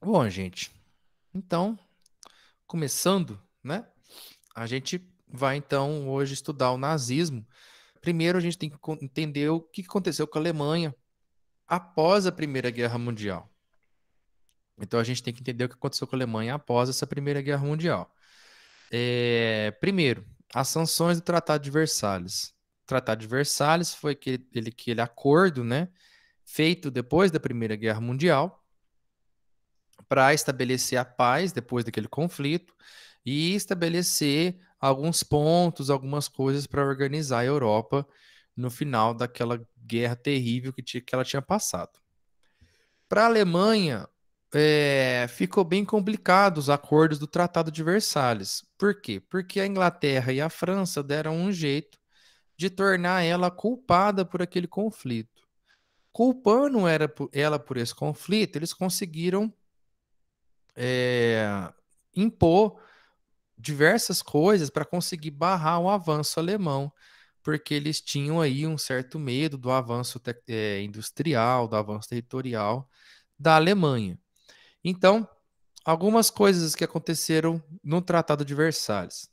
Bom, gente, então, começando, né? A gente vai então hoje estudar o nazismo. Primeiro, a gente tem que entender o que aconteceu com a Alemanha após a Primeira Guerra Mundial. Então, a gente tem que entender o que aconteceu com a Alemanha após essa Primeira Guerra Mundial. Primeiro, as sanções do Tratado de Versalhes. O Tratado de Versalhes foi aquele acordo, né, feito depois da Primeira Guerra Mundial para estabelecer a paz depois daquele conflito e estabelecer alguns pontos, algumas coisas para organizar a Europa no final daquela guerra terrível que ela tinha passado. Para a Alemanha, ficou bem complicado os acordos do Tratado de Versalhes. Por quê? Porque a Inglaterra e a França deram um jeito de tornar ela culpada por aquele conflito. Culpando ela por esse conflito, eles conseguiram é, impor diversas coisas para conseguir barrar o avanço alemão, porque eles tinham aí um certo medo do avanço industrial, do avanço territorial da Alemanha. Então, algumas coisas que aconteceram no Tratado de Versalhes.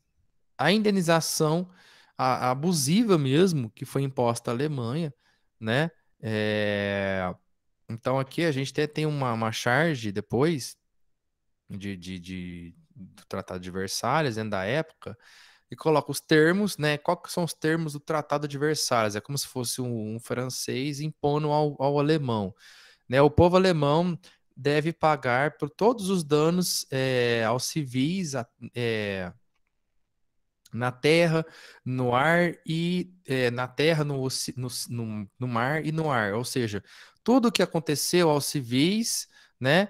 A indenização abusiva mesmo que foi imposta à Alemanha, né? É, Então aqui a gente até tem uma charge depois do Tratado de Versalhes, dentro da época, e coloca os termos, né? Qual que são os termos do Tratado de Versalhes? É como se fosse um francês impondo ao alemão, né? O povo alemão deve pagar por todos os danos aos civis na terra, no ar e na terra, no mar e no ar. Ou seja, tudo o que aconteceu aos civis, né,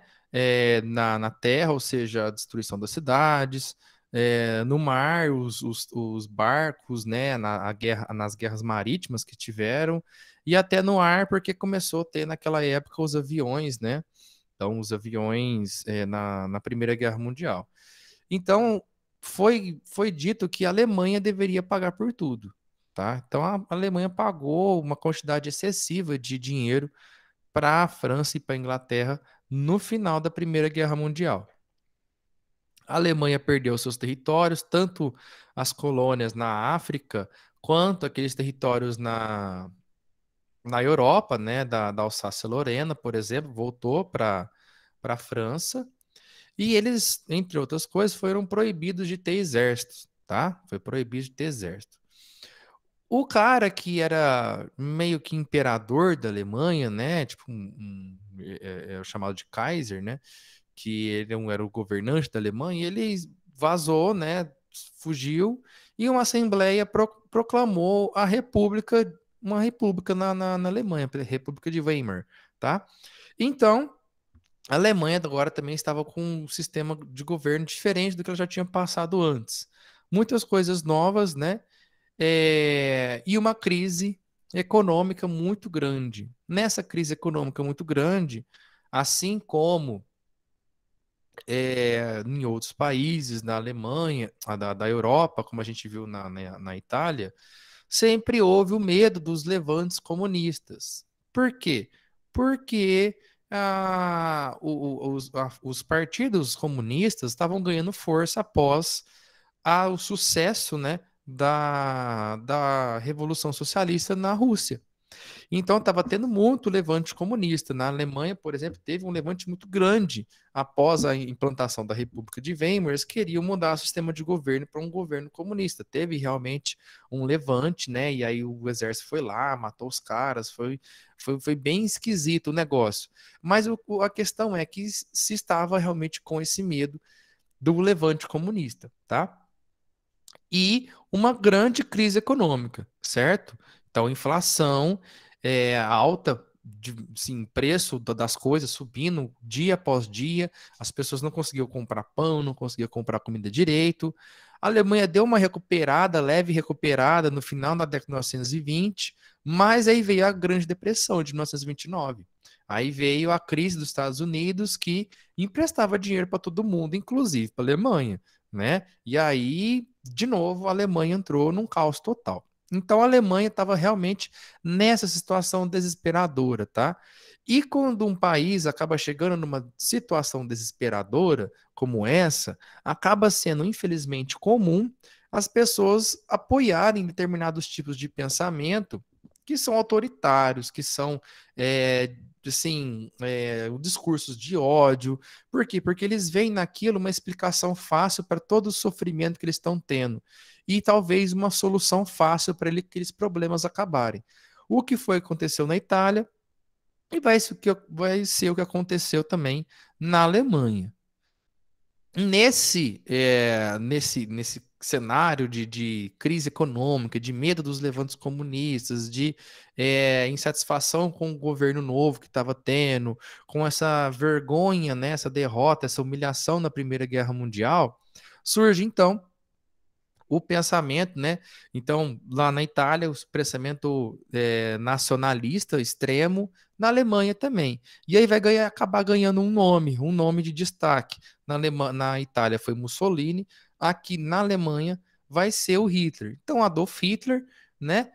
na terra, ou seja, a destruição das cidades, no mar, os barcos, né, nas guerras marítimas que tiveram, e até no ar, porque começou a ter naquela época os aviões, né? Então, os aviões na Primeira Guerra Mundial. Então, foi dito que a Alemanha deveria pagar por tudo, tá? Então, a Alemanha pagou uma quantidade excessiva de dinheiro para a França e para a Inglaterra no final da Primeira Guerra Mundial. A Alemanha perdeu seus territórios, tanto as colônias na África, quanto aqueles territórios na Europa, né, da Alsácia-Lorena, por exemplo, voltou para a França. E eles, entre outras coisas, foram proibidos de ter exércitos, tá? Foi proibido de ter exército. O cara que era meio que imperador da Alemanha, né? Tipo, o chamado de Kaiser, né? Que ele era o governante da Alemanha, ele vazou, né? Fugiu e uma assembleia proclamou uma república na Alemanha, a República de Weimar, tá? Então, a Alemanha agora também estava com um sistema de governo diferente do que ela já tinha passado antes. Muitas coisas novas, né? E uma crise econômica muito grande. Nessa crise econômica muito grande, assim como em outros países, na Alemanha, da Europa, como a gente viu na Itália, sempre houve o medo dos levantes comunistas. Por quê? Porque os partidos comunistas estavam ganhando força após o sucesso, né, da Revolução Socialista na Rússia. Então estava tendo muito levante comunista. Na Alemanha, por exemplo, teve um levante muito grande após a implantação da República de Weimar. Eles queriam mudar o sistema de governo para um governo comunista. Teve realmente um levante, né? E aí o exército foi lá, matou os caras, foi bem esquisito o negócio. Mas a questão é que se estava realmente com esse medo do levante comunista, tá? E uma grande crise econômica, certo? Então, inflação alta, sim, preço das coisas subindo dia após dia, as pessoas não conseguiam comprar pão, não conseguiam comprar comida direito. A Alemanha deu uma recuperada, leve recuperada no final da década de 1920, mas aí veio a Grande Depressão de 1929. Aí veio a crise dos Estados Unidos que emprestava dinheiro para todo mundo, inclusive para a Alemanha, né? E aí, de novo, a Alemanha entrou num caos total. Então a Alemanha estava realmente nessa situação desesperadora, tá? E quando um país acaba chegando numa situação desesperadora como essa, acaba sendo, infelizmente, comum as pessoas apoiarem determinados tipos de pensamento que são autoritários, que são, discursos de ódio. Por quê? Porque eles veem naquilo uma explicação fácil para todo o sofrimento que eles estão tendo e talvez uma solução fácil para aqueles problemas acabarem. O que foi que aconteceu na Itália e vai ser o que aconteceu também na Alemanha. Nesse cenário de crise econômica, de medo dos levantes comunistas, de insatisfação com o governo novo que estava tendo, com essa vergonha, né, essa derrota, essa humilhação na Primeira Guerra Mundial, surge então o pensamento, né? Então, lá na Itália, o pensamento nacionalista extremo, na Alemanha também. E aí vai acabar ganhando um nome de destaque. Na Itália foi Mussolini, aqui na Alemanha vai ser o Hitler. Então, Adolf Hitler, né?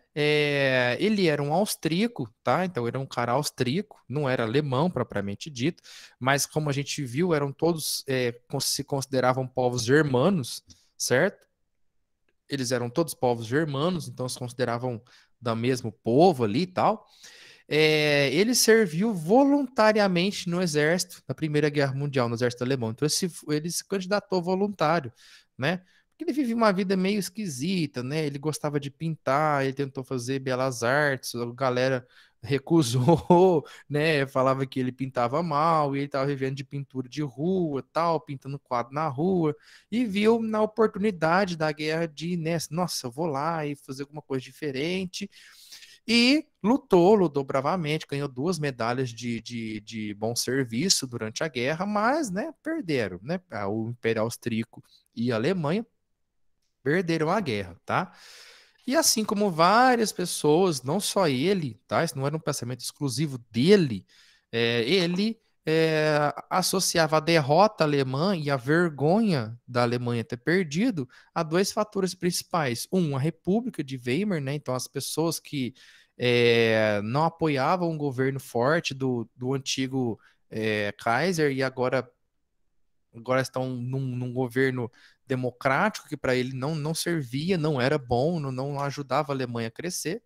Ele era um austríaco, tá? Então, era um cara austríaco, não era alemão propriamente dito, mas como a gente viu, eram todos, se consideravam povos germanos, certo? Eles eram todos povos germanos, então se consideravam do mesmo povo ali e tal. Ele serviu voluntariamente no exército, na Primeira Guerra Mundial, no exército alemão. Então ele se candidatou voluntário, né? Porque ele vivia uma vida meio esquisita, né? Ele gostava de pintar, ele tentou fazer belas artes, a galera recusou, né? Falava que ele pintava mal, e ele estava vivendo de pintura de rua, tal, pintando quadro na rua, e viu na oportunidade da guerra de, né, nossa, eu vou lá e fazer alguma coisa diferente. E lutou bravamente, ganhou 2 medalhas de bom serviço durante a guerra, mas, né, perderam, né? O Império Austríaco e a Alemanha perderam a guerra, tá? E assim como várias pessoas, não só ele, tá? Isso não era um pensamento exclusivo dele, ele associava a derrota alemã e a vergonha da Alemanha ter perdido a 2 fatores principais. A República de Weimar, né? Então, as pessoas que não apoiavam um governo forte do antigo Kaiser e agora estão num governo democrático que para ele não servia, não era bom, não ajudava a Alemanha a crescer.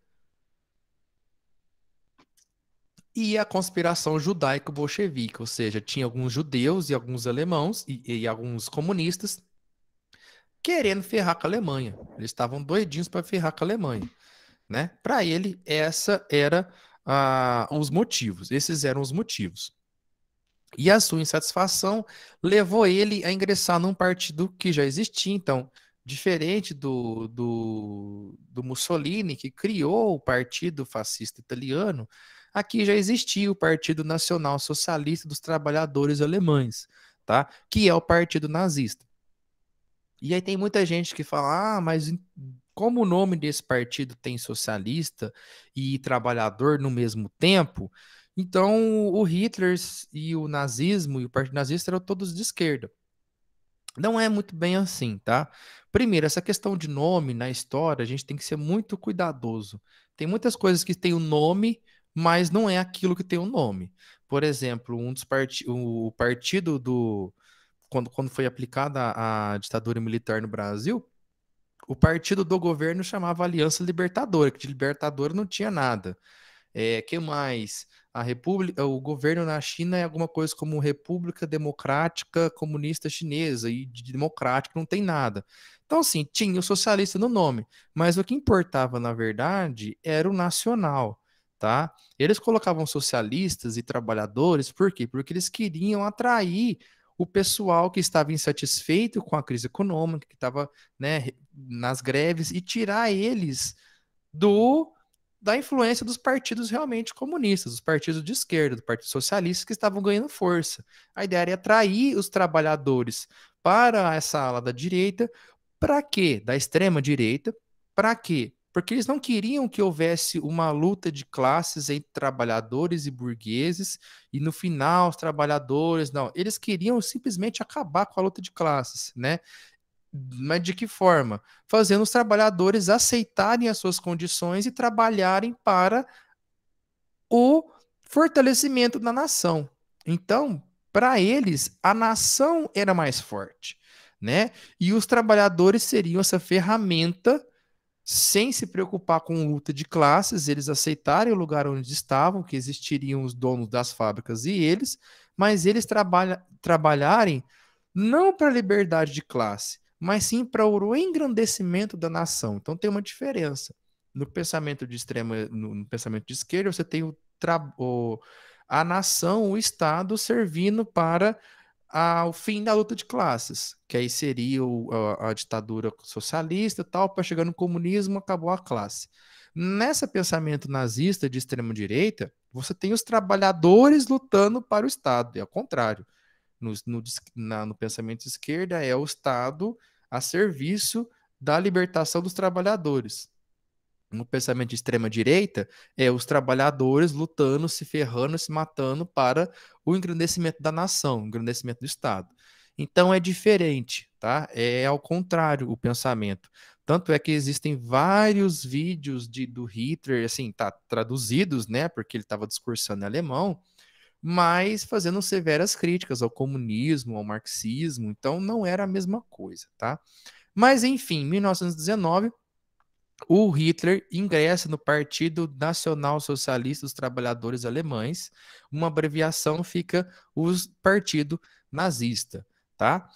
E a conspiração judaico-bolchevique, ou seja, tinha alguns judeus e alguns alemãos e alguns comunistas querendo ferrar com a Alemanha. Eles estavam doidinhos para ferrar com a Alemanha, né? Para ele, os motivos. Esses eram os motivos. E a sua insatisfação levou ele a ingressar num partido que já existia. Então, diferente do Mussolini, que criou o Partido Fascista Italiano, aqui já existia o Partido Nacional Socialista dos Trabalhadores Alemães, tá? Que é o partido nazista. E aí tem muita gente que fala, mas como o nome desse partido tem socialista e trabalhador no mesmo tempo, então o Hitler e o nazismo e o Partido Nazista eram todos de esquerda. Não é muito bem assim, tá? Primeiro, essa questão de nome na história, a gente tem que ser muito cuidadoso. Tem muitas coisas que têm o nome, mas não é aquilo que tem o nome. Por exemplo, o partido quando foi aplicada a ditadura militar no Brasil, o partido do governo chamava Aliança Libertadora, que de libertadora não tinha nada. Que mais? O governo na China é alguma coisa como República Democrática Comunista Chinesa, e de democrático não tem nada. Então, assim, tinha o socialista no nome, mas o que importava, na verdade, era o nacional, tá? Eles colocavam socialistas e trabalhadores, por quê? Porque eles queriam atrair o pessoal que estava insatisfeito com a crise econômica, que estava, né, nas greves, e tirar eles do da influência dos partidos realmente comunistas, dos partidos de esquerda, do Partido Socialista, que estavam ganhando força. A ideia era atrair os trabalhadores para essa ala da direita. Para quê? Da extrema direita. Para quê? Porque eles não queriam que houvesse uma luta de classes entre trabalhadores e burgueses, e no final os trabalhadores, não, eles queriam simplesmente acabar com a luta de classes, né? Mas de que forma? Fazendo os trabalhadores aceitarem as suas condições e trabalharem para o fortalecimento da nação. Então, para eles, a nação era mais forte, né? E os trabalhadores seriam essa ferramenta sem se preocupar com luta de classes, eles aceitarem o lugar onde estavam, que existiriam os donos das fábricas e eles, mas eles trabalharem não para a liberdade de classe, mas sim para o engrandecimento da nação. Então tem uma diferença. No pensamento de extrema, no pensamento de esquerda, você tem a nação, o Estado servindo para ao fim da luta de classes, que aí seria a ditadura socialista e tal, para chegar no comunismo, acabou a classe. Nesse pensamento nazista de extrema-direita, você tem os trabalhadores lutando para o Estado, é ao contrário. No pensamento de esquerda, é o Estado a serviço da libertação dos trabalhadores. No pensamento de extrema-direita, é os trabalhadores lutando, se ferrando, se matando para o engrandecimento da nação, o engrandecimento do Estado. Então é diferente, tá? É ao contrário o pensamento. Tanto é que existem vários vídeos do Hitler, assim, tá traduzidos, né? Porque ele estava discursando em alemão, mas fazendo severas críticas ao comunismo, ao marxismo. Então não era a mesma coisa, tá? Mas enfim, em 1919 o Hitler ingressa no Partido Nacional Socialista dos Trabalhadores Alemães, uma abreviação fica o Partido Nazista, tá?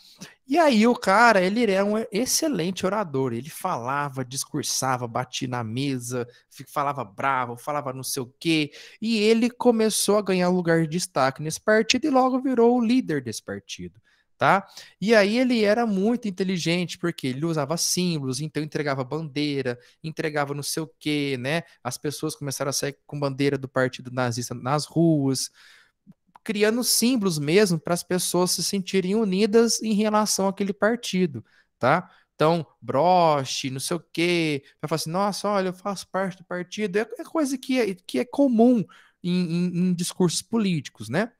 E aí o cara, ele era um excelente orador, ele falava, discursava, batia na mesa, falava bravo, falava não sei o quê, e ele começou a ganhar lugar de destaque nesse partido e logo virou o líder desse partido. Tá? E aí ele era muito inteligente, porque ele usava símbolos, então entregava bandeira, entregava não sei o quê, né? As pessoas começaram a sair com bandeira do partido nazista nas ruas, criando símbolos mesmo para as pessoas se sentirem unidas em relação àquele partido, tá? Então, broche, não sei o quê, para falar assim, nossa, olha, eu faço parte do partido, é coisa que é comum em discursos políticos, né?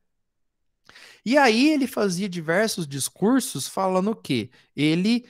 E aí ele fazia diversos discursos falando o quê? Ele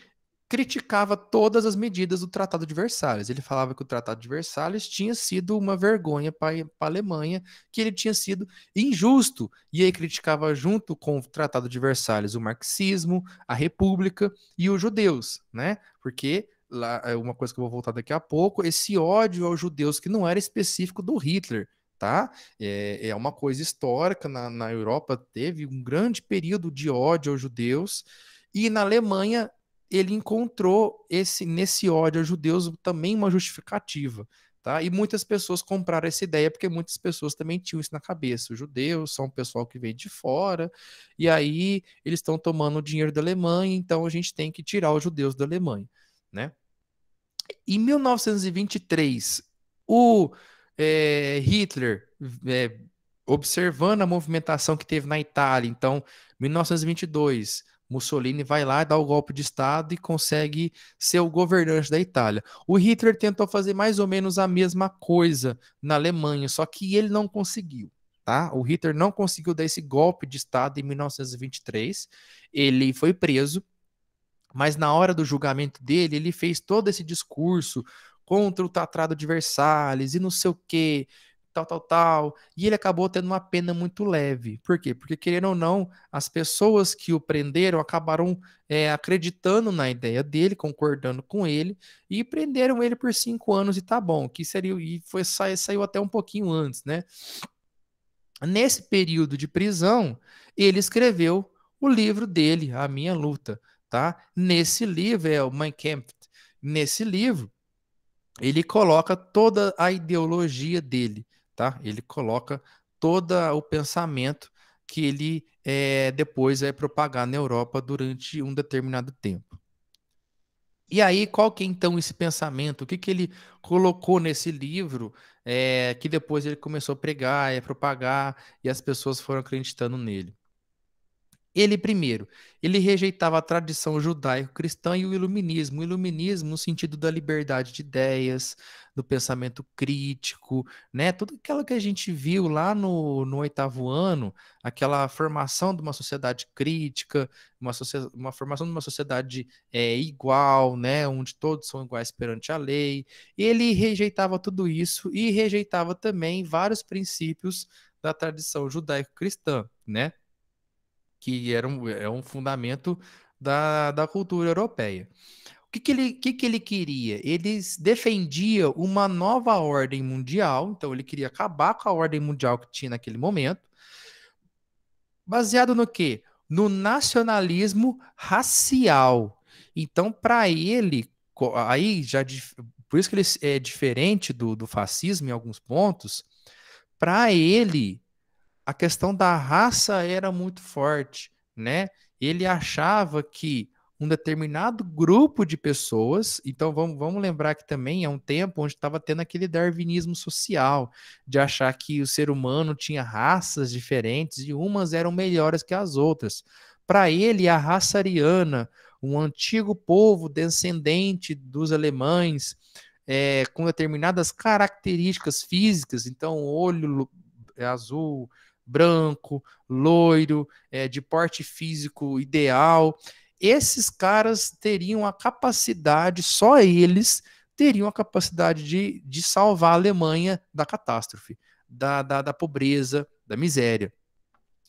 criticava todas as medidas do Tratado de Versalhes. Ele falava que o Tratado de Versalhes tinha sido uma vergonha para a Alemanha, que ele tinha sido injusto. E aí criticava junto com o Tratado de Versalhes o marxismo, a República e os judeus, né? Porque lá é uma coisa que eu vou voltar daqui a pouco, esse ódio aos judeus que não era específico do Hitler, tá? É uma coisa histórica. Na Europa teve um grande período de ódio aos judeus, e na Alemanha ele encontrou nesse ódio aos judeus também uma justificativa, tá? E muitas pessoas compraram essa ideia porque muitas pessoas também tinham isso na cabeça. Os judeus são o pessoal que vem de fora, e aí eles estão tomando o dinheiro da Alemanha, então a gente tem que tirar os judeus da Alemanha, né? Em 1923, o Hitler, é, observando a movimentação que teve na Itália, então, 1922, Mussolini vai lá, dá o golpe de Estado e consegue ser o governante da Itália. O Hitler tentou fazer mais ou menos a mesma coisa na Alemanha, só que ele não conseguiu. Tá? O Hitler não conseguiu dar esse golpe de Estado em 1923. Ele foi preso, mas na hora do julgamento dele, ele fez todo esse discurso contra o Tratado de Versalhes e não sei o quê, tal, tal, tal. E ele acabou tendo uma pena muito leve. Por quê? Porque, querendo ou não, as pessoas que o prenderam acabaram acreditando na ideia dele, concordando com ele, e prenderam ele por 5 anos e tá bom, que seria, e saiu até um pouquinho antes, né? Nesse período de prisão, ele escreveu o livro dele, A Minha Luta, tá? Nesse livro é o Mein Kampf. Nesse livro, ele coloca toda a ideologia dele, tá? Ele coloca todo o pensamento que ele depois vai propagar na Europa durante um determinado tempo. E aí, qual que é então esse pensamento? O que que ele colocou nesse livro que depois ele começou a pregar, a propagar e as pessoas foram acreditando nele? Ele, primeiro, ele rejeitava a tradição judaico-cristã e o iluminismo no sentido da liberdade de ideias, do pensamento crítico, né? Tudo aquilo que a gente viu lá no oitavo ano, aquela formação de uma sociedade crítica, uma formação de uma sociedade igual, né? Onde todos são iguais perante a lei. Ele rejeitava tudo isso e rejeitava também vários princípios da tradição judaico-cristã, né? Que é um fundamento da cultura europeia. O que ele queria? Ele defendia uma nova ordem mundial, então ele queria acabar com a ordem mundial que tinha naquele momento, baseado no quê? No nacionalismo racial. Então, para ele, aí por isso que ele é diferente do fascismo em alguns pontos, para ele a questão da raça era muito forte, né? Ele achava que um determinado grupo de pessoas, então vamos lembrar que também é um tempo onde estava tendo aquele darwinismo social, de achar que o ser humano tinha raças diferentes e umas eram melhores que as outras. Para ele, a raça ariana, um antigo povo descendente dos alemães, com determinadas características físicas, então olho azul, branco, loiro, de porte físico ideal. Esses caras teriam a capacidade, só eles teriam a capacidade de salvar a Alemanha da catástrofe, da pobreza, da miséria.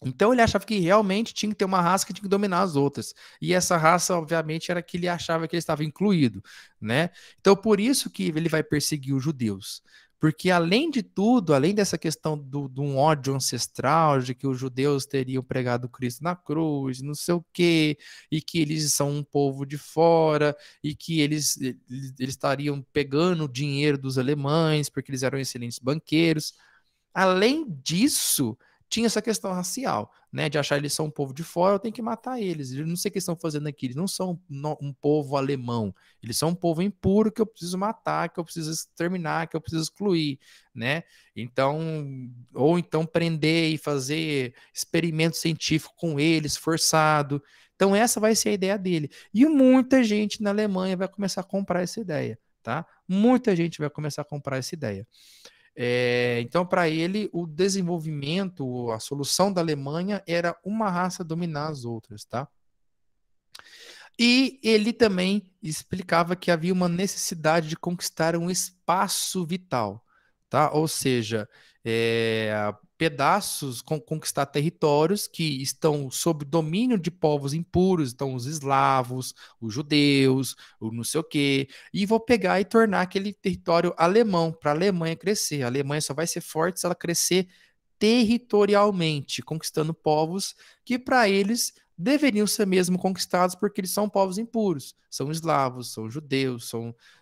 Então ele achava que realmente tinha que ter uma raça que tinha que dominar as outras. E essa raça, obviamente, era que ele achava que ele estava incluído, né? Então por isso que ele vai perseguir os judeus. Porque além de tudo, além dessa questão de um ódio ancestral, de que os judeus teriam pregado Cristo na cruz, não sei o quê, e que eles são um povo de fora, e que eles estariam pegando o dinheiro dos alemães, porque eles eram excelentes banqueiros. Além disso, tinha essa questão racial, né? De achar eles são um povo de fora, eu tenho que matar eles. Eu não sei o que estão fazendo aqui. Eles não são um povo alemão. Eles são um povo impuro que eu preciso matar, que eu preciso exterminar, que eu preciso excluir, né? Então, ou então prender e fazer experimento científico com eles, forçado. Então, essa vai ser a ideia dele. E muita gente na Alemanha vai começar a comprar essa ideia, tá? Muita gente vai começar a comprar essa ideia. Então, para ele, o desenvolvimento, a solução da Alemanha era uma raça dominar as outras, tá? E ele também explicava que havia uma necessidade de conquistar um espaço vital, tá? Ou seja, pedaços, conquistar territórios que estão sob domínio de povos impuros, então os eslavos, os judeus, o não sei o quê, e vou pegar e tornar aquele território alemão, para a Alemanha crescer. A Alemanha só vai ser forte se ela crescer territorialmente, conquistando povos que para eles deveriam ser mesmo conquistados porque eles são povos impuros, são eslavos, são judeus,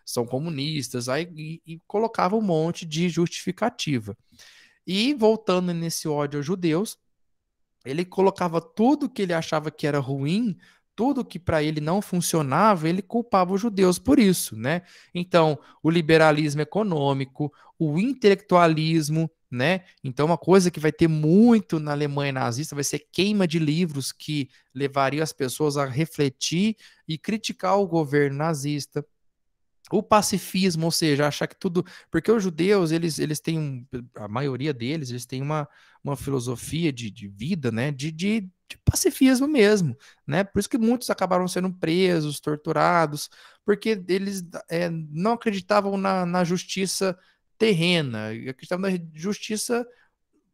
são comunistas, aí, e colocava um monte de justificativa. E voltando nesse ódio aos judeus, ele colocava tudo que ele achava que era ruim, tudo que para ele não funcionava, ele culpava os judeus por isso, né? Então, o liberalismo econômico, o intelectualismo, né? Então, uma coisa que vai ter muito na Alemanha nazista vai ser queima de livros que levaria as pessoas a refletir e criticar o governo nazista. O pacifismo, ou seja, achar que tudo. Porque os judeus, eles têm. A maioria deles, eles têm uma filosofia de vida, né? De pacifismo mesmo, né? Por isso que muitos acabaram sendo presos, torturados, porque eles não acreditavam na justiça terrena, acreditavam na justiça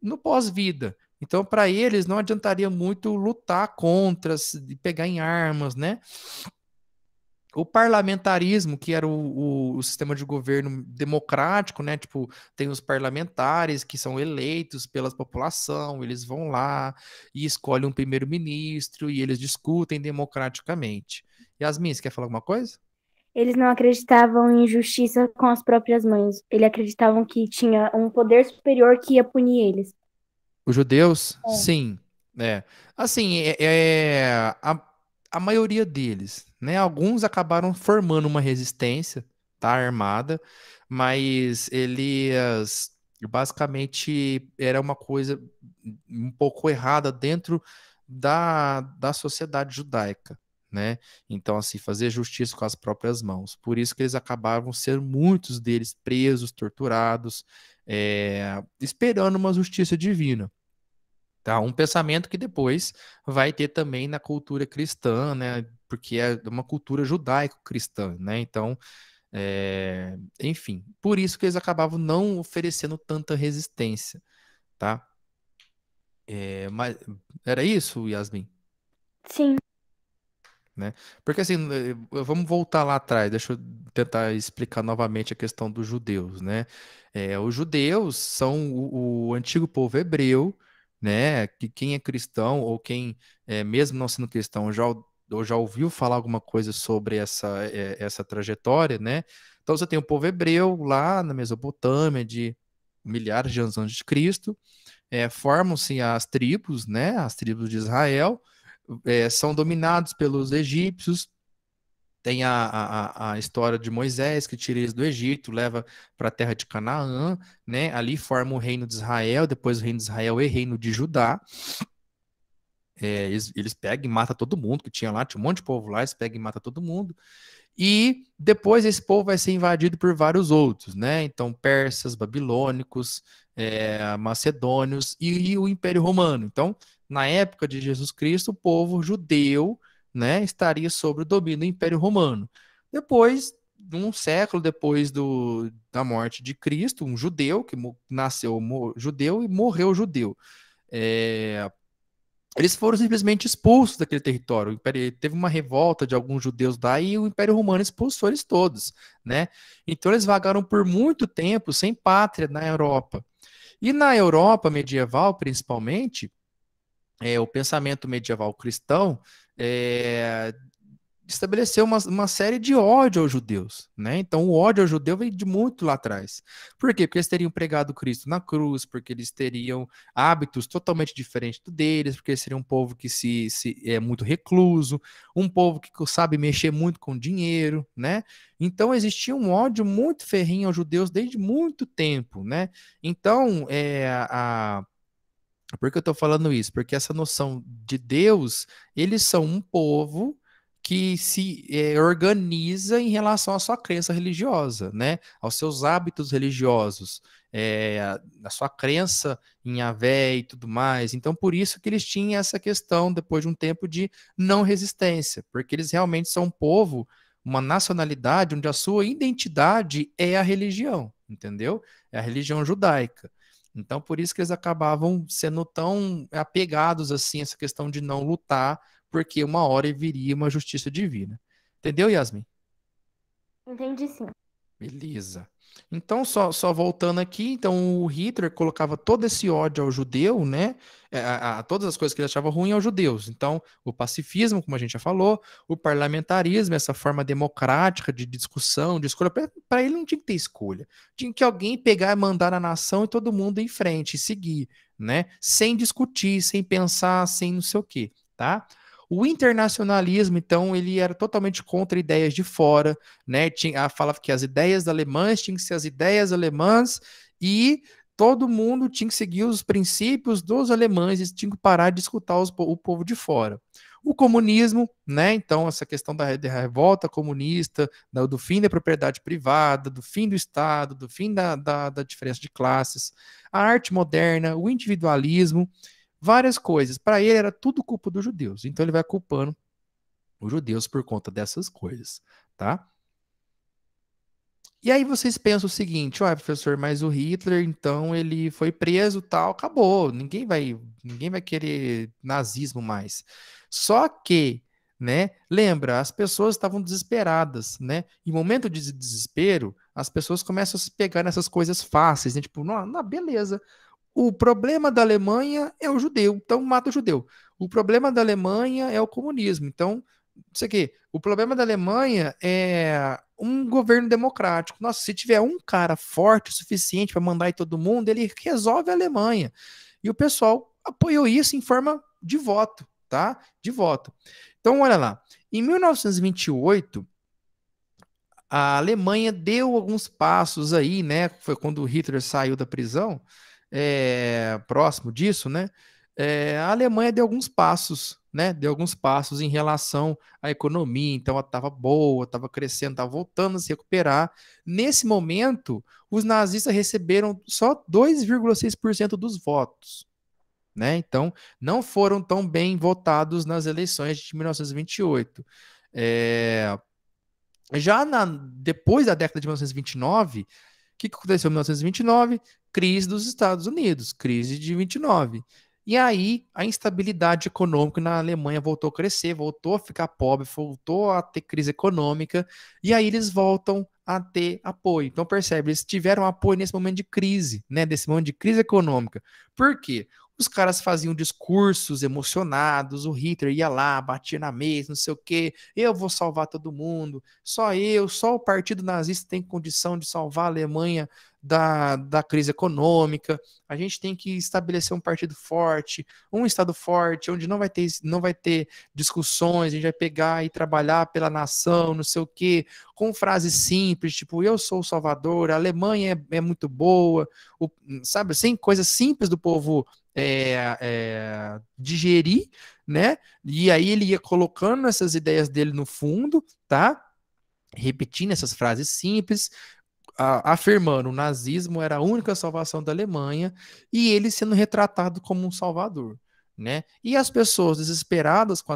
no pós-vida. Então, para eles, não adiantaria muito lutar contra, pegar em armas, né? O parlamentarismo, que era o sistema de governo democrático, né? Tipo, tem os parlamentares que são eleitos pela população, eles vão lá e escolhem um primeiro-ministro e eles discutem democraticamente. Yasmin, você quer falar alguma coisa? Eles não acreditavam em justiça com as próprias mãos. Eles acreditavam que tinha um poder superior que ia punir eles. Os judeus? É. Sim. É. Assim, a maioria deles, né? Alguns acabaram formando uma resistência, tá? Armada, mas eles basicamente era uma coisa um pouco errada dentro da sociedade judaica, né? Então, assim, fazer justiça com as próprias mãos. Por isso que eles acabavam ser muitos deles presos, torturados, esperando uma justiça divina. Tá? Um pensamento que depois vai ter também na cultura cristã, né? Porque é uma cultura judaico-cristã, né? Então, enfim, por isso que eles acabavam não oferecendo tanta resistência, tá? Mas era isso, Yasmin? Sim, Né? Porque assim, vamos voltar lá atrás, deixa eu tentar explicar novamente a questão dos judeus, né? Os judeus são o antigo povo hebreu, né? Que quem é cristão ou quem, mesmo não sendo cristão, ou já ouviu falar alguma coisa sobre essa trajetória, né? Então você tem o povo hebreu lá na Mesopotâmia de milhares de anos antes de Cristo, formam-se as tribos, né? As tribos de Israel são dominados pelos egípcios. Tem a história de Moisés, que tira eles do Egito, leva para a terra de Canaã, né? Ali forma o reino de Israel, depois o reino de Israel e reino de Judá. Eles pegam e matam todo mundo que tinha lá, tinha um monte de povo lá, eles pegam e matam todo mundo. E depois esse povo vai ser invadido por vários outros, né? Então, persas, babilônicos, macedônios e o Império Romano. Então, na época de Jesus Cristo, o povo judeu, né, estaria sob o domínio do Império Romano. Depois, um século depois da morte de Cristo, um judeu que nasceu judeu e morreu judeu. Eles foram simplesmente expulsos daquele território. Teve uma revolta de alguns judeus lá e o Império Romano expulsou eles todos, né? Então eles vagaram por muito tempo sem pátria na Europa. E na Europa medieval, principalmente, o pensamento medieval cristão é, estabeleceu uma série de ódio aos judeus, né? Então, o ódio ao judeu vem de muito lá atrás. Por quê? Porque eles teriam pregado Cristo na cruz, porque eles teriam hábitos totalmente diferentes do deles, porque eles seriam um povo que é muito recluso, um povo que sabe mexer muito com dinheiro, né? Então, existia um ódio muito ferrinho aos judeus desde muito tempo, né? Então, por que eu estou falando isso? Porque essa noção de Deus, eles são um povo que se organiza em relação à sua crença religiosa, né? Aos seus hábitos religiosos, a sua crença em Yahvé e tudo mais. Então, por isso que eles tinham essa questão, depois de um tempo, de não resistência, porque eles realmente são um povo, uma nacionalidade onde a sua identidade é a religião, entendeu? É a religião judaica. Então, por isso que eles acabavam sendo tão apegados assim a essa questão de não lutar, porque uma hora viria uma justiça divina. Entendeu, Yasmin? entendi sim. Beleza. Então, só voltando aqui, então o Hitler colocava todo esse ódio ao judeu, né? A todas as coisas que ele achava ruim aos judeus. Então, o pacifismo, como a gente já falou, o parlamentarismo, essa forma democrática de discussão, de escolha, para ele não tinha que ter escolha. Tinha que alguém pegar e mandar na nação e todo mundo em frente e seguir, né? Sem discutir, sem pensar, sem não sei o quê, tá? O internacionalismo, então, ele era totalmente contra ideias de fora, né? Falava que as ideias alemãs tinham que ser as ideias alemãs e todo mundo tinha que seguir os princípios dos alemães e tinha que parar de escutar o povo de fora. O comunismo, né? Então, essa questão da revolta comunista, do fim da propriedade privada, do fim do Estado, do fim da diferença de classes, a arte moderna, o individualismo, várias coisas. Para ele era tudo culpa dos judeus. Então ele vai culpando os judeus por conta dessas coisas, tá? E aí vocês pensam o seguinte, ó, professor, mas o Hitler, então, ele foi preso, tal, acabou, ninguém vai querer nazismo mais. Só que, né, lembra, as pessoas estavam desesperadas, né? Em momento de desespero, as pessoas começam a se pegar nessas coisas fáceis, né? Tipo, não, beleza, o problema da Alemanha é o judeu, então mata o judeu. O problema da Alemanha é o comunismo, então, não sei o quê. O problema da Alemanha é um governo democrático. Nossa, se tiver um cara forte o suficiente para mandar em todo mundo, ele resolve a Alemanha. E o pessoal apoiou isso em forma de voto, tá? De voto. Então, olha lá. Em 1928, a Alemanha deu alguns passos aí, né? Foi quando o Hitler saiu da prisão, próximo disso, né? A Alemanha deu alguns passos, né? Deu alguns passos em relação à economia, então ela estava boa, estava crescendo, estava voltando a se recuperar. Nesse momento, os nazistas receberam só 2,6% dos votos, né? Então, não foram tão bem votados nas eleições de 1928. É, depois da década de 1929, o que aconteceu em 1929? Crise dos Estados Unidos, crise de 29. E aí, a instabilidade econômica na Alemanha voltou a crescer, voltou a ficar pobre, voltou a ter crise econômica, e aí eles voltam a ter apoio. Então, percebe, eles tiveram apoio nesse momento de crise, né? Desse momento de crise econômica. Por quê? Os caras faziam discursos emocionados, o Hitler ia lá, batia na mesa, não sei o quê, eu vou salvar todo mundo, só o partido nazista tem condição de salvar a Alemanha da crise econômica, a gente tem que estabelecer um partido forte, um Estado forte, onde não vai ter discussões, a gente vai pegar e trabalhar pela nação, não sei o quê, com frases simples, tipo, eu sou o Salvador, a Alemanha é muito boa, sabe assim, coisas simples do povo digerir, né? E aí ele ia colocando essas ideias dele no fundo, tá? Repetindo essas frases simples, afirmando o nazismo era a única salvação da Alemanha e ele sendo retratado como um salvador. Né? E as pessoas desesperadas com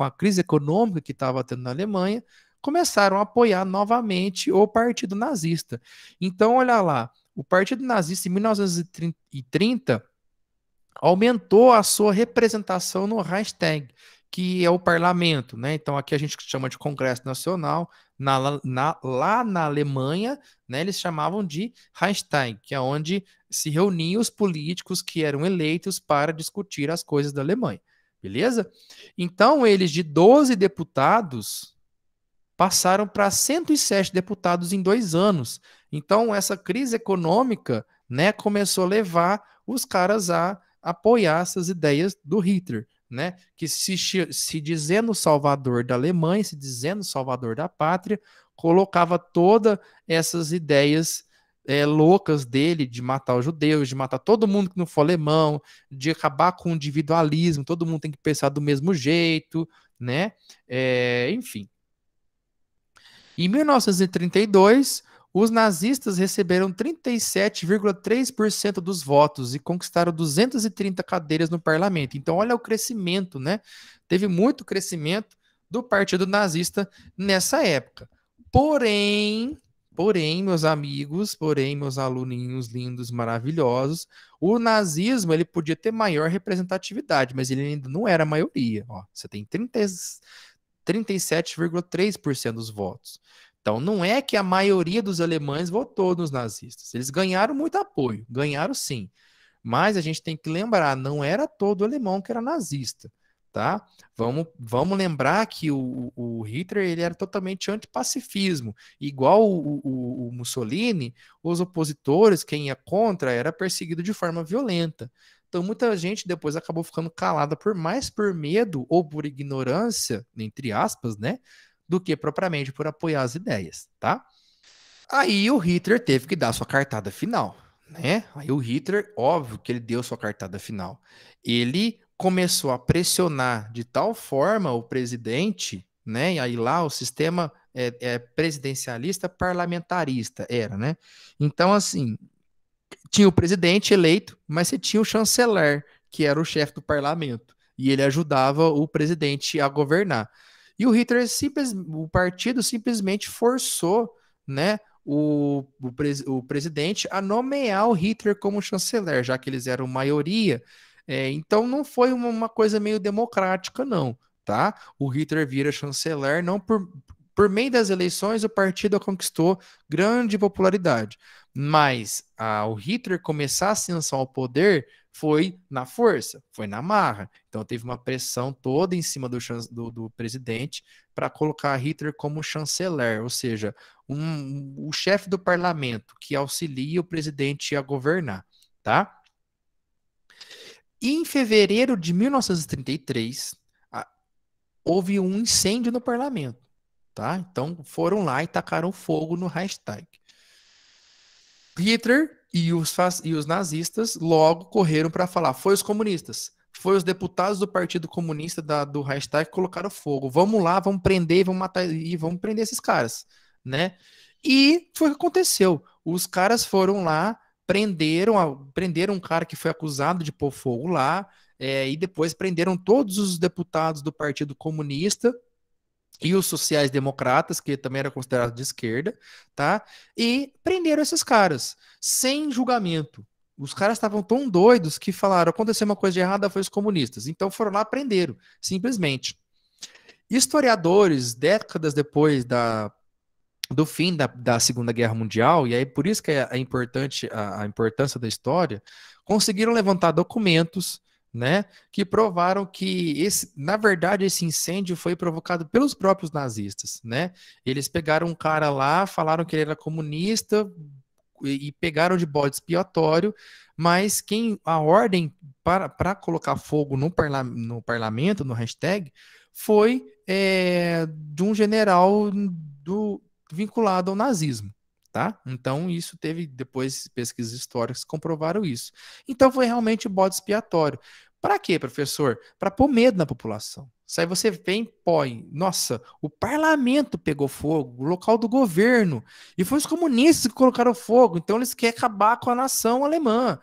a crise econômica que estava tendo na Alemanha começaram a apoiar novamente o Partido Nazista. Então, olha lá, o Partido Nazista em 1930 aumentou a sua representação no Reichstag, que é o parlamento, né? Então aqui a gente chama de Congresso Nacional, lá na Alemanha, né, eles chamavam de Reichstag, que é onde se reuniam os políticos que eram eleitos para discutir as coisas da Alemanha, beleza? Então eles de 12 deputados passaram para 107 deputados em 2 anos. Então essa crise econômica, né, começou a levar os caras a apoiar essas ideias do Hitler, né, que se dizendo salvador da Alemanha, se dizendo salvador da pátria, colocava todas essas ideias loucas dele de matar os judeus, de matar todo mundo que não for alemão, de acabar com o individualismo, todo mundo tem que pensar do mesmo jeito, né? Enfim. Em 1932, os nazistas receberam 37,3% dos votos e conquistaram 230 cadeiras no parlamento. Então, olha o crescimento, né? Teve muito crescimento do Partido Nazista nessa época. Porém, meus amigos, meus aluninhos lindos, maravilhosos, o nazismo ele podia ter maior representatividade, mas ele ainda não era a maioria. Ó, você tem 37,3% dos votos. Então, não é que a maioria dos alemães votou nos nazistas. Eles ganharam muito apoio, ganharam sim. Mas a gente tem que lembrar, não era todo alemão que era nazista, tá? Vamos lembrar que o Hitler ele era totalmente antipacifismo. Igual o Mussolini, os opositores, quem ia contra, era perseguido de forma violenta. Então, muita gente depois acabou ficando calada por medo ou por ignorância, entre aspas, né? Do que propriamente por apoiar as ideias, tá? Aí o Hitler teve que dar sua cartada final, né? Aí o Hitler, óbvio que ele deu sua cartada final. Ele começou a pressionar de tal forma o presidente, né? E aí lá o sistema presidencialista parlamentarista era, né? Então, assim, tinha o presidente eleito, mas você tinha o chanceler, que era o chefe do parlamento, e ele ajudava o presidente a governar. E o partido simplesmente forçou, né, o presidente a nomear o Hitler como chanceler, já que eles eram maioria. Então não foi uma coisa meio democrática, não, tá? O Hitler vira chanceler, não por meio das eleições, o partido conquistou grande popularidade. Mas o Hitler começar a ascensão ao poder foi na força, foi na marra. Então teve uma pressão toda em cima do presidente para colocar Hitler como chanceler, ou seja, o chefe do parlamento que auxilia o presidente a governar, tá? E em fevereiro de 1933, houve um incêndio no parlamento, tá? Então foram lá e tacaram fogo no Reichstag. Hitler e os nazistas logo correram para falar, foi os comunistas, foi os deputados do Partido Comunista do Reichstag que colocaram fogo. Vamos lá, vamos prender, vamos matar e vamos prender esses caras, né? E foi o que aconteceu. Os caras foram lá, prenderam um cara que foi acusado de pôr fogo lá, e depois prenderam todos os deputados do Partido Comunista e os sociais-democratas, que também era considerado de esquerda, tá? E prenderam esses caras, sem julgamento. Os caras estavam tão doidos que falaram, aconteceu uma coisa de errada, foi os comunistas. Então foram lá, prenderam, simplesmente. Historiadores, décadas depois do fim da Segunda Guerra Mundial, e aí por isso que é importante a importância da história, conseguiram levantar documentos, né, que provaram que na verdade esse incêndio foi provocado pelos próprios nazistas, né? Eles pegaram um cara lá, falaram que ele era comunista e pegaram de bode expiatório, mas a ordem para colocar fogo no parlamento, no hashtag, foi de um general vinculado ao nazismo, tá? Então isso teve depois pesquisas históricas que comprovaram isso. Então foi realmente bode expiatório. Para quê, professor? Para pôr medo na população. Isso aí você vem e põe, nossa, o parlamento pegou fogo, o local do governo, e foi os comunistas que colocaram fogo, então eles querem acabar com a nação alemã.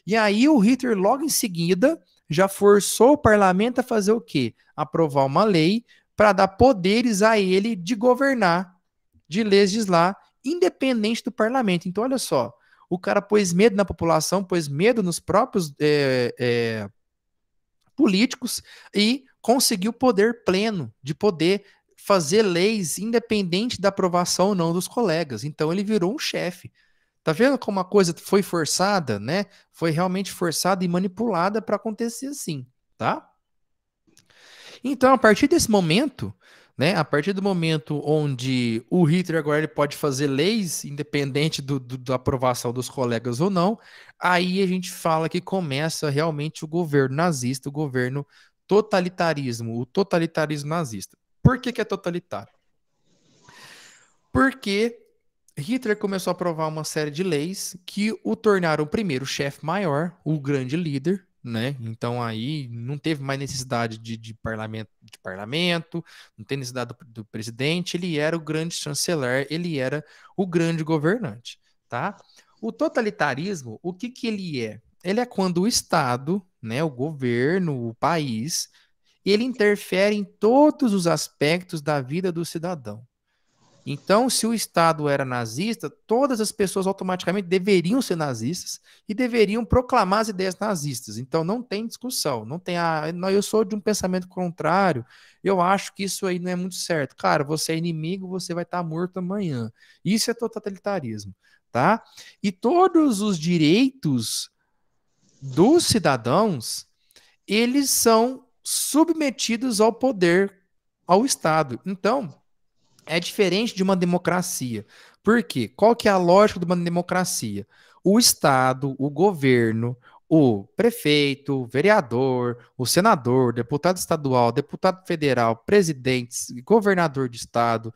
E aí o Hitler, logo em seguida, já forçou o parlamento a fazer o quê? Aprovar uma lei para dar poderes a ele de governar, de legislar, independente do parlamento. Então, olha só, o cara pôs medo na população, pôs medo nos próprios políticos e conseguiu poder pleno de poder fazer leis independente da aprovação ou não dos colegas. Então, ele virou um chefe. Tá vendo como a coisa foi forçada, né? Foi realmente forçada e manipulada para acontecer assim, tá? Então, a partir desse momento, né, a partir do momento onde o Hitler agora ele pode fazer leis independente da aprovação dos colegas ou não, aí a gente fala que começa realmente o governo nazista, o governo totalitarismo, o totalitarismo nazista. Por que é totalitário? Porque Hitler começou a aprovar uma série de leis que o tornaram, primeiro, o chefe maior, o grande líder, né? Então aí não teve mais necessidade de parlamento, não tem necessidade do presidente, ele era o grande chanceler, ele era o grande governante, tá? O totalitarismo, o que que ele é? Ele é quando o Estado, né, o governo, o país, ele interfere em todos os aspectos da vida do cidadão. Então, se o Estado era nazista, todas as pessoas automaticamente deveriam ser nazistas e deveriam proclamar as ideias nazistas. Então, não tem discussão, não tem não, eu sou de um pensamento contrário, eu acho que isso aí não é muito certo. Cara, você é inimigo, você vai estar morto amanhã. Isso é totalitarismo, tá? E todos os direitos dos cidadãos, eles são submetidos ao poder, ao Estado. Então, é diferente de uma democracia. Por quê? Qual que é a lógica de uma democracia? O Estado, o governo, o prefeito, o vereador, o senador, deputado estadual, deputado federal, presidente, governador de estado,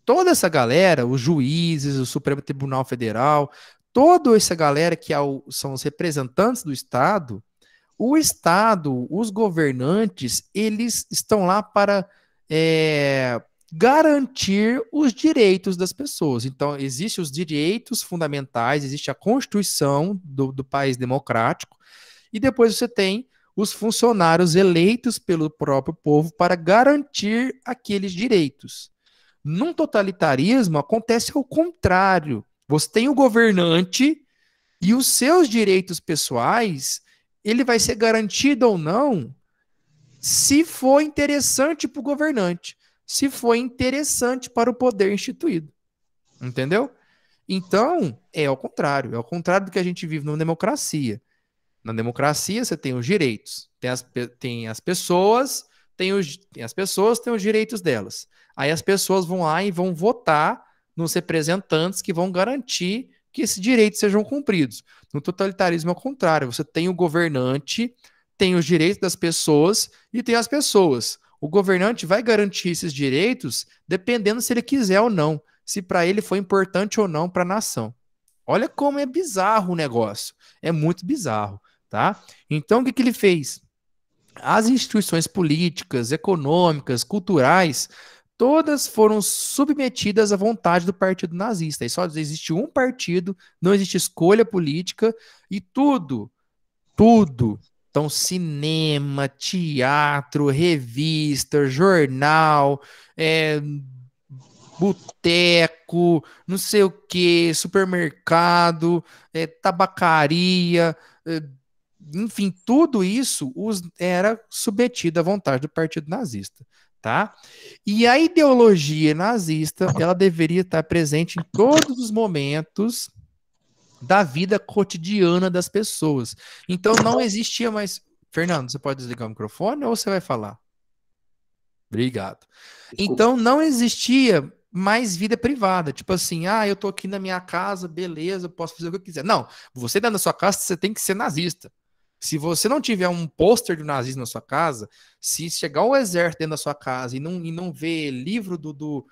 toda essa galera, os juízes, o Supremo Tribunal Federal, toda essa galera que são os representantes do Estado, o Estado, os governantes, eles estão lá para garantir os direitos das pessoas. Então, existem os direitos fundamentais, existe a Constituição do país democrático, e depois você tem os funcionários eleitos pelo próprio povo para garantir aqueles direitos. Num totalitarismo, acontece o contrário. Você tem o governante e os seus direitos pessoais, ele vai ser garantido ou não se for interessante para o governante, se for interessante para o poder instituído. Entendeu? Então, é ao contrário. É ao contrário do que a gente vive numa democracia. Na democracia, você tem os direitos. Tem as pessoas, tem as pessoas têm os direitos delas. Aí as pessoas vão lá e vão votar nos representantes que vão garantir que esses direitos sejam cumpridos. No totalitarismo, é o contrário. Você tem o governante, tem os direitos das pessoas e tem as pessoas. O governante vai garantir esses direitos dependendo se ele quiser ou não, se para ele foi importante ou não para a nação. Olha como é bizarro o negócio. É muito bizarro, tá? Então, o que ele fez? As instituições políticas, econômicas, culturais, todas foram submetidas à vontade do partido nazista. E só existe um partido, não existe escolha política, e tudo. Então, cinema, teatro, revista, jornal, é, boteco, não sei o que, supermercado, tabacaria, é, enfim, tudo isso era submetido à vontade do Partido Nazista, tá? E a ideologia nazista, ela deveria estar presente em todos os momentos da vida cotidiana das pessoas. Então não existia mais. Fernando, você pode desligar o microfone ou você vai falar? Obrigado. Desculpa. Então não existia mais vida privada. Tipo assim, eu tô aqui na minha casa, beleza, posso fazer o que eu quiser. Não, você dentro da sua casa, você tem que ser nazista. Se você não tiver um pôster do nazismo na sua casa, se chegar o exército dentro da sua casa e não ver livro do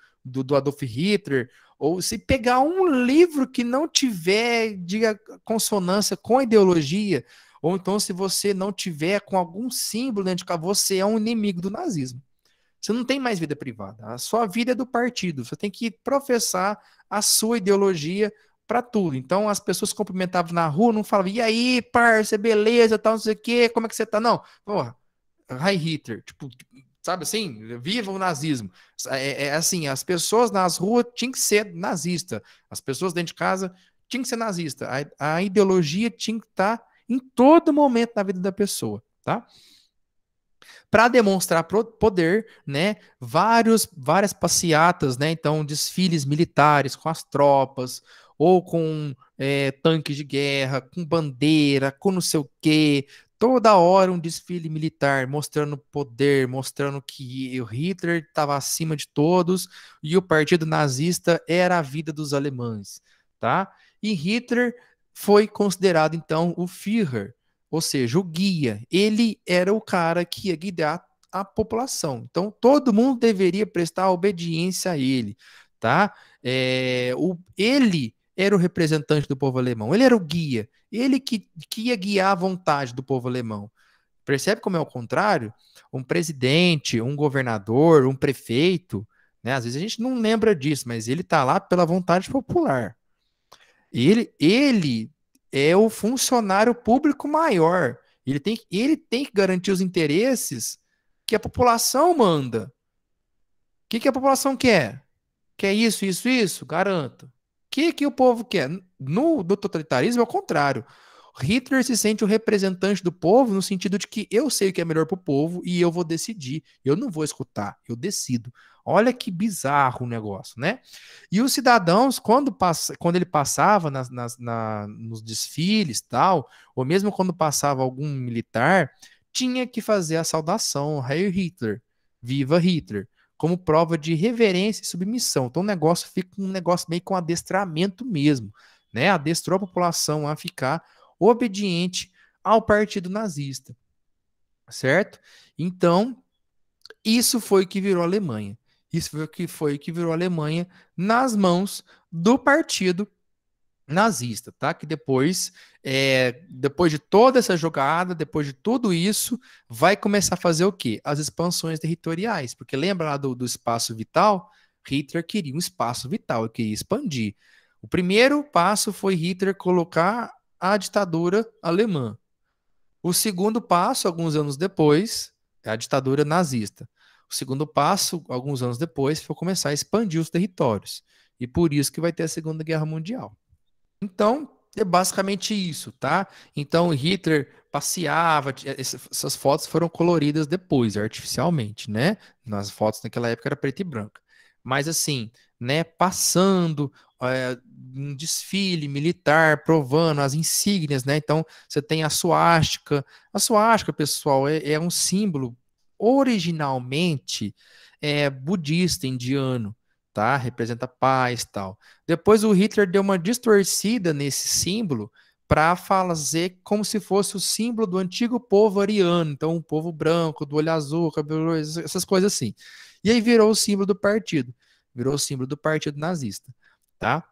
Adolf Hitler, ou se pegar um livro que não tiver de consonância com a ideologia, ou então se você não tiver com algum símbolo dentro de casa, você é um inimigo do nazismo. Você não tem mais vida privada. A sua vida é do partido. Você tem que professar a sua ideologia para tudo. Então, as pessoas se cumprimentavam na rua, não falavam, e aí, parça, beleza, tal, não sei o quê, como é que você tá? Não. Porra, Heil Hitler. Tipo, sabe assim? Viva o nazismo. É assim, as pessoas nas ruas tinham que ser nazista. As pessoas dentro de casa tinham que ser nazista. A ideologia tinha que estar em todo momento na vida da pessoa, tá? Para demonstrar poder, né, várias passeatas, né, então desfiles militares com as tropas, ou com tanques de guerra, com bandeira, com não sei o quê, toda hora um desfile militar mostrando poder, mostrando que o Hitler estava acima de todos e o partido nazista era a vida dos alemães, tá? E Hitler foi considerado então o Führer, ou seja, o guia. Ele era o cara que ia guiar a população. Então, todo mundo deveria prestar obediência a ele, tá? Ele era o representante do povo alemão, ele era o guia, ele que ia guiar a vontade do povo alemão. Percebe como é o contrário? Um presidente, um governador, um prefeito, né? Às vezes a gente não lembra disso, mas ele está lá pela vontade popular. Ele é o funcionário público maior. Ele tem que garantir os interesses que a população manda. O que a população quer? Quer isso, isso, isso? Garanto. O que o povo quer? No totalitarismo é o contrário. Hitler se sente o representante do povo no sentido de que eu sei o que é melhor para o povo e eu vou decidir. Eu não vou escutar, eu decido. Olha que bizarro o negócio, né? E os cidadãos, quando ele passava nos desfiles tal, ou mesmo quando passava algum militar, tinha que fazer a saudação, Heil Hitler, viva Hitler, como prova de reverência e submissão. Então o negócio fica um negócio meio com adestramento mesmo, né? Adestrou a população a ficar obediente ao partido nazista, certo? Então, isso foi o que virou a Alemanha. Isso foi o que virou a Alemanha nas mãos do partido nazista, tá? Que depois de toda essa jogada, depois de tudo isso, vai começar a fazer o quê? As expansões territoriais. Porque lembra lá do espaço vital? Hitler queria um espaço vital, ele queria expandir. O primeiro passo foi Hitler colocar a ditadura alemã. O segundo passo, alguns anos depois, é a ditadura nazista. O segundo passo, alguns anos depois, foi começar a expandir os territórios. E por isso que vai ter a Segunda Guerra Mundial. Então, é basicamente isso, tá? Então, Hitler passeava, essas fotos foram coloridas depois, artificialmente, né? Nas fotos naquela época era preto e branco. Mas assim, né, passando um desfile militar, provando as insígnias, né? Então, você tem a suástica. A suástica, pessoal, é um símbolo originalmente budista, indiano, tá? Representa paz, tal. Depois o Hitler deu uma distorcida nesse símbolo para fazer como se fosse o símbolo do antigo povo ariano, então o povo branco, do olho azul, cabelo, essas coisas assim. E aí virou o símbolo do partido nazista, tá?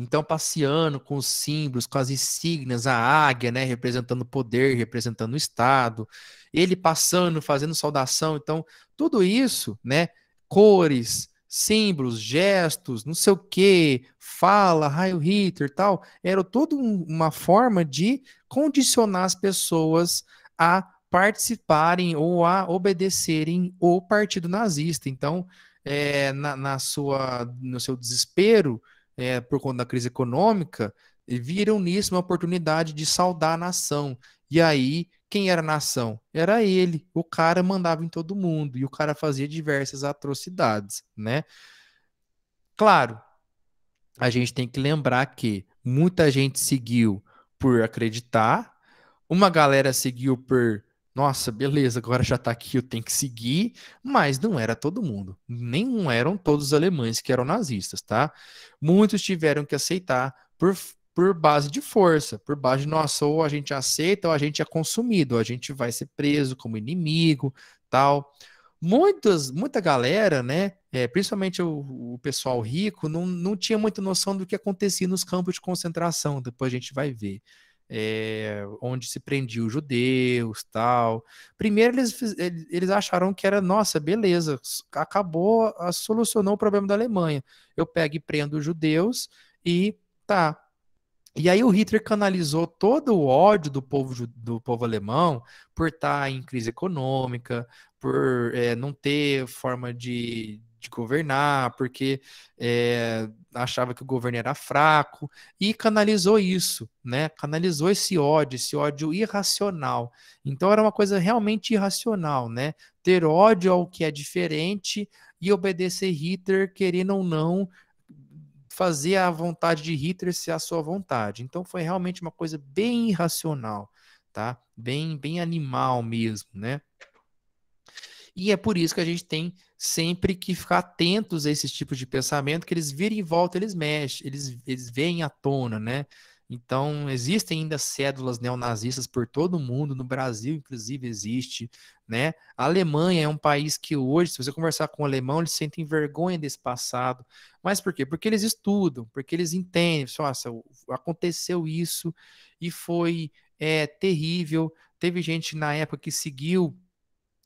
Então, passeando com os símbolos, com as insígnias, a águia, né, representando o poder, representando o Estado, ele passando, fazendo saudação. Então, tudo isso, né, cores, símbolos, gestos, não sei o quê, fala, Heil Hitler e tal, era toda uma forma de condicionar as pessoas a participarem ou a obedecerem o partido nazista. Então, no seu desespero, por conta da crise econômica, e viram nisso uma oportunidade de saudar a nação. E aí, quem era a nação? Era ele. O cara mandava em todo mundo e o cara fazia diversas atrocidades, né? Claro, a gente tem que lembrar que muita gente seguiu por acreditar, uma galera seguiu por, nossa, beleza, agora já tá aqui, eu tenho que seguir, mas não era todo mundo. Nem não eram todos os alemães que eram nazistas, tá? Muitos tiveram que aceitar por base de força, por base de, nossa, ou a gente aceita ou a gente é consumido, ou a gente vai ser preso como inimigo, tal. Muita galera, né, principalmente o pessoal rico, não tinha muita noção do que acontecia nos campos de concentração, depois a gente vai ver. Onde se prendiam os judeus, tal. Primeiro eles acharam que era, nossa, beleza, acabou, solucionou o problema da Alemanha. Eu pego e prendo os judeus e tá. E aí o Hitler canalizou todo o ódio do povo alemão por estar em crise econômica, por não ter forma de governar, porque achava que o governo era fraco, e canalizou isso, né? Canalizou esse ódio irracional. Então era uma coisa realmente irracional, né? Ter ódio ao que é diferente e obedecer Hitler, querendo ou não, fazer a vontade de Hitler ser a sua vontade. Então foi realmente uma coisa bem irracional, tá? Bem animal mesmo, né? E é por isso que a gente tem sempre que ficar atentos a esses tipos de pensamento, que eles viram em volta, eles mexem, eles vêm à tona, né? Então, existem ainda cédulas neonazistas por todo o mundo, no Brasil, inclusive, existe, né? A Alemanha é um país que hoje, se você conversar com o alemão, eles sentem vergonha desse passado. Mas por quê? Porque eles estudam, porque eles entendem, nossa, aconteceu isso e foi terrível. Teve gente na época que seguiu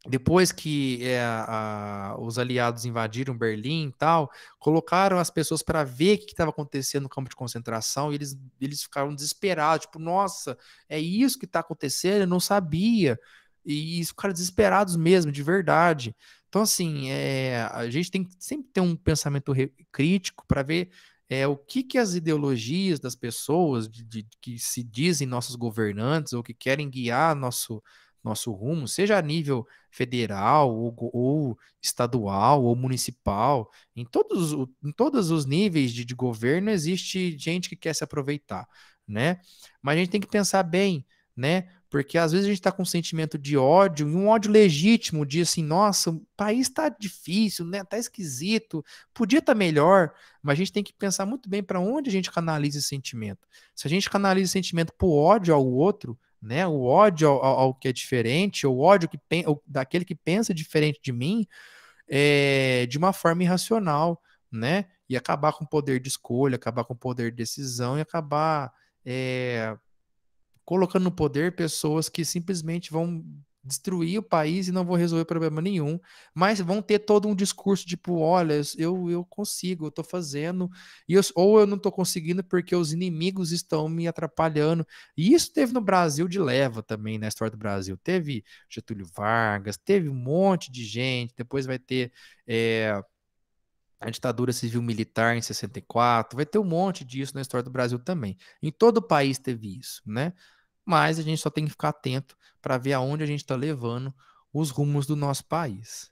depois que os aliados invadiram Berlim e tal, colocaram as pessoas para ver o que estava acontecendo no campo de concentração e eles ficaram desesperados, tipo, nossa, é isso que está acontecendo? Eu não sabia. E eles ficaram desesperados mesmo, de verdade. Então, assim, a gente tem que sempre ter um pensamento crítico para ver o que as ideologias das pessoas que se dizem nossos governantes ou que querem guiar nosso rumo, seja a nível federal, ou estadual, ou municipal, em todos os níveis de governo existe gente que quer se aproveitar, né? Mas a gente tem que pensar bem, né? Porque às vezes a gente está com um sentimento de ódio, e um ódio legítimo, de assim, nossa, o país está difícil, né? Tá esquisito, podia estar melhor, mas a gente tem que pensar muito bem para onde a gente canaliza esse sentimento. Se a gente canaliza esse sentimento para o ódio ao outro, né? O ódio ao que é diferente, o ódio daquele que pensa diferente de mim, de uma forma irracional, né? E acabar com o poder de escolha, acabar com o poder de decisão e acabar colocando no poder pessoas que simplesmente vão destruir o país e não vão resolver problema nenhum, mas vão ter todo um discurso tipo, olha, eu consigo, eu tô fazendo, ou eu não tô conseguindo porque os inimigos estão me atrapalhando. E isso teve no Brasil de leva também, na história do Brasil. Teve Getúlio Vargas, teve um monte de gente, depois vai ter a ditadura civil-militar em 64, vai ter um monte disso na história do Brasil também. Em todo o país teve isso, né? Mas a gente só tem que ficar atento para ver aonde a gente está levando os rumos do nosso país.